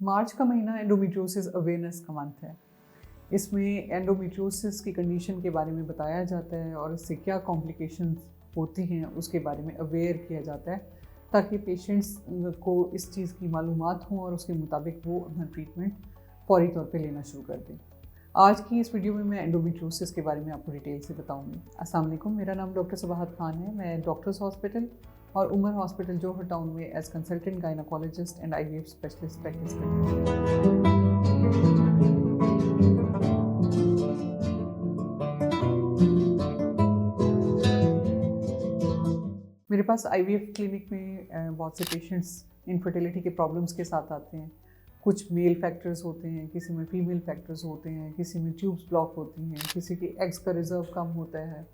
मार्च का महीना endometriosis awareness का मंथ है। इसमें एंडोमेट्रियोसिस की कंडीशन के बारे में बताया जाता है और इससे क्या कॉम्प्लिकेशंस होती हैं उसके बारे में अवेयर किया जाता है, ताकि पेशेंट्स को इस चीज़ की मालूमात हों और उसके मुताबिक वो अपना ट्रीटमेंट फौरी तौर पे लेना शुरू कर दें। आज की इस वीडियो में मैं एंडोमेट्रियोसिस के बारे में आपको डिटेल से बताऊंगी। अस्सलाम वालेकुम, मेरा नाम डॉक्टर सबाहत खान है। मैं डॉक्टर्स हॉस्पिटल और उमर हॉस्पिटल जोहर टाउन में as consultant gynaecologist and IVF specialist practice करती हूँ। मेरे पास आईवीएफ क्लिनिक में बहुत से पेशेंट्स इनफर्टिलिटी के प्रॉब्लम्स के साथ आते हैं। कुछ मेल फैक्टर्स होते हैं, किसी में फीमेल फैक्टर्स होते हैं, किसी में ट्यूब्स ब्लॉक होती हैं, किसी के एग्स का रिजर्व कम होता है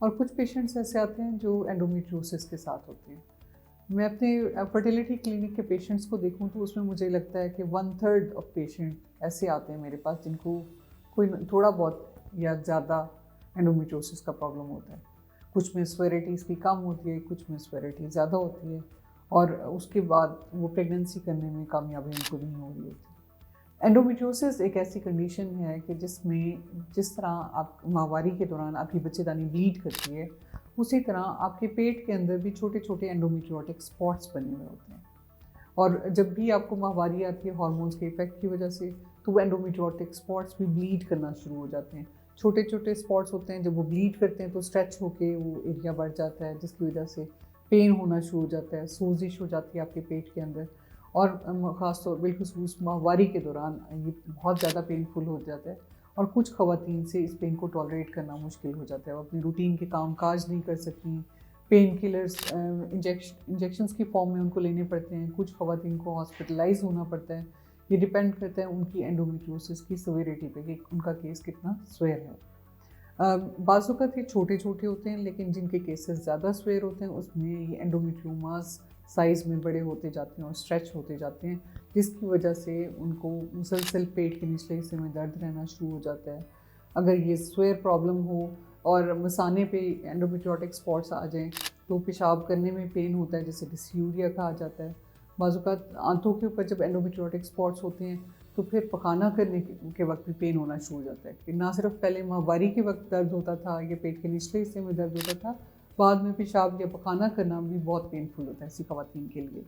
और कुछ पेशेंट्स ऐसे आते हैं जो एंडोमेट्रियोसिस के साथ होते हैं। मैं अपने फर्टिलिटी क्लिनिक के पेशेंट्स को देखूं तो उसमें मुझे लगता है कि 1/3 ऑफ पेशेंट ऐसे आते हैं मेरे पास जिनको कोई थोड़ा बहुत या ज़्यादा एंडोमेट्रियोसिस का प्रॉब्लम होता है। कुछ में स्वेरिटी इसकी कम होती है, कुछ में स्वेरिटी ज़्यादा होती है और उसके बाद वो प्रेगनेंसी करने में कामयाबी उनको नहीं हो रही होती। एंडोमेट्रियोसिस एक ऐसी कंडीशन है कि जिसमें जिस तरह आप माहवारी के दौरान आपकी बच्चेदानी ब्लीड करती है, उसी तरह आपके पेट के अंदर भी छोटे छोटे एंडोमेट्रियोटिक स्पॉट्स बने हुए होते हैं। और जब भी आपको माहवारी आती है हार्मोन्स के इफेक्ट की वजह से, तो वो एंडोमेट्रियोटिक स्पॉट्स भी ब्लीड करना शुरू हो जाते हैं। छोटे छोटे स्पॉट्स होते हैं, जब वो ब्लीड करते हैं तो स्ट्रेच होके वो एरिया बढ़ जाता है, जिसकी वजह से पेन होना शुरू हो जाता है, सोजिश हो जाती है आपके पेट के अंदर। और ख़ास तौर बिलखुसूस माहवारी के दौरान ये बहुत ज़्यादा पेनफुल हो जाता है और कुछ ख़वातीन से इस पेन को टॉलरेट करना मुश्किल हो जाता है। वो अपनी रूटीन के काम काज नहीं कर सकती। पेन किलर्स इंजेक्शंस की फॉर्म में उनको लेने पड़ते हैं। कुछ ख़वातीन को हॉस्पिटलाइज होना पड़ता है। ये डिपेंड करता है उनकी एंडोमेट्रियोसिस की सिविरिटी पे कि उनका केस कितना स्वेयर है। बाज़ औक़ात ये छोटे छोटे होते हैं, लेकिन जिनके केसेस ज़्यादा स्वेयर होते हैं उसमें ये एंडोमेट्रियोमास साइज़ में बड़े होते जाते हैं और स्ट्रेच होते जाते हैं, जिसकी वजह से उनको मुसलसल पेट के निचले हिस्से में दर्द रहना शुरू हो जाता है। अगर ये स्वेयर प्रॉब्लम हो और मसाने पे एंडोमेट्रियोटिक स्पॉट्स आ जाएं तो पेशाब करने में पेन होता है, जिसे डिस्यूरिया कहा जाता है। बाज़ औक़ात आंतों के ऊपर जब एंडोमेट्रियोटिक स्पॉट्स होते हैं तो फिर पखाना करने के वक्त भी पेन होना शुरू हो जाता है कि ना सिर्फ पहले माहवारी के वक्त दर्द होता था, ये पेट के निचले हिस्से में दर्द होता था, बाद में पेशाब या पखाना करना भी बहुत पेनफुल होता है ऐसी ख़वातीन के लिए।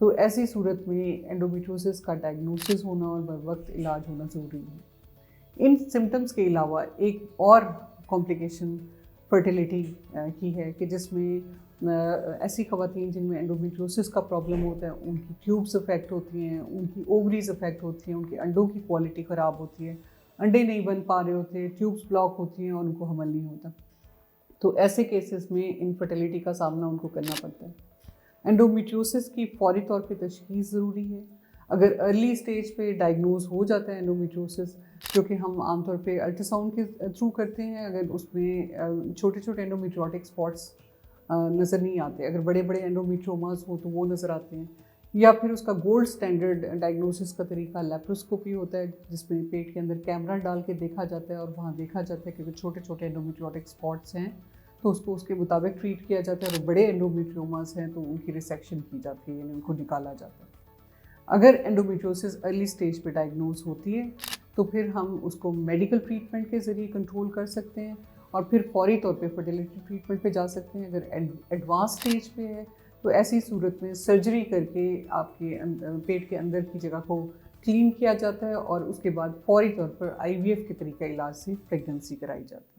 तो ऐसी सूरत में एंडोमेट्रियोसिस का डायग्नोसिस होना और बर वक्त इलाज होना ज़रूरी है। इन सिम्टम्स के अलावा एक और कॉम्प्लिकेशन फर्टिलिटी की है कि जिसमें ऐसी ख़वातीन जिनमें एंडोमेट्रियोसिस का प्रॉब्लम होता है, उनकी ट्यूब्स अफेक्ट होती हैं, उनकी ओवरीज अफेक्ट होती हैं, उनके अंडों की क्वालिटी ख़राब होती है, अंडे नहीं बन पा रहे होते, ट्यूब्स ब्लॉक होती हैं और उनको हमल नहीं होता। तो ऐसे केसेस में इनफर्टिलिटी का सामना उनको करना पड़ता है। एंडोमेट्रियोसिस की फौरी तौर पे तशख़ीस ज़रूरी है। अगर अर्ली स्टेज पे डायग्नोज हो जाता है एंडोमेट्रियोसिस, जो कि हम आमतौर पे अल्ट्रासाउंड के थ्रू करते हैं, अगर उसमें छोटे छोटे एंडोमेट्रियोटिक स्पॉट्स नज़र नहीं आते, अगर बड़े बड़े एंडोमेट्रियोमास हो तो वो नज़र आते हैं, या फिर उसका गोल्ड स्टैंडर्ड डायग्नोसिस का तरीका लेप्रोस्कोपी होता है, जिसमें पेट के अंदर कैमरा डाल के देखा जाता है और वहाँ देखा जाता है कि छोटे छोटे एंडोमेट्रियोटिक स्पॉट्स हैं तो उसको उसके मुताबिक ट्रीट किया जाता है। और बड़े एंडोमेट्रियोमास हैं तो उनकी रिसेक्शन की जाती है, यानी उनको निकाला जाता है। अगर एंडोमेट्रियोसिस अर्ली स्टेज पे डायग्नोज होती है तो फिर हम उसको मेडिकल ट्रीटमेंट के ज़रिए कंट्रोल कर सकते हैं और फिर फौरी तौर पे फर्टिलिटी ट्रीटमेंट पे जा सकते हैं। अगर एडवांस स्टेज पे है तो ऐसी सूरत में सर्जरी करके आपके पेट के अंदर की जगह को क्लीन किया जाता है और उसके बाद फौरी तौर पर आईवीएफ के तरीका इलाज से प्रेगनेंसी कराई जाती है।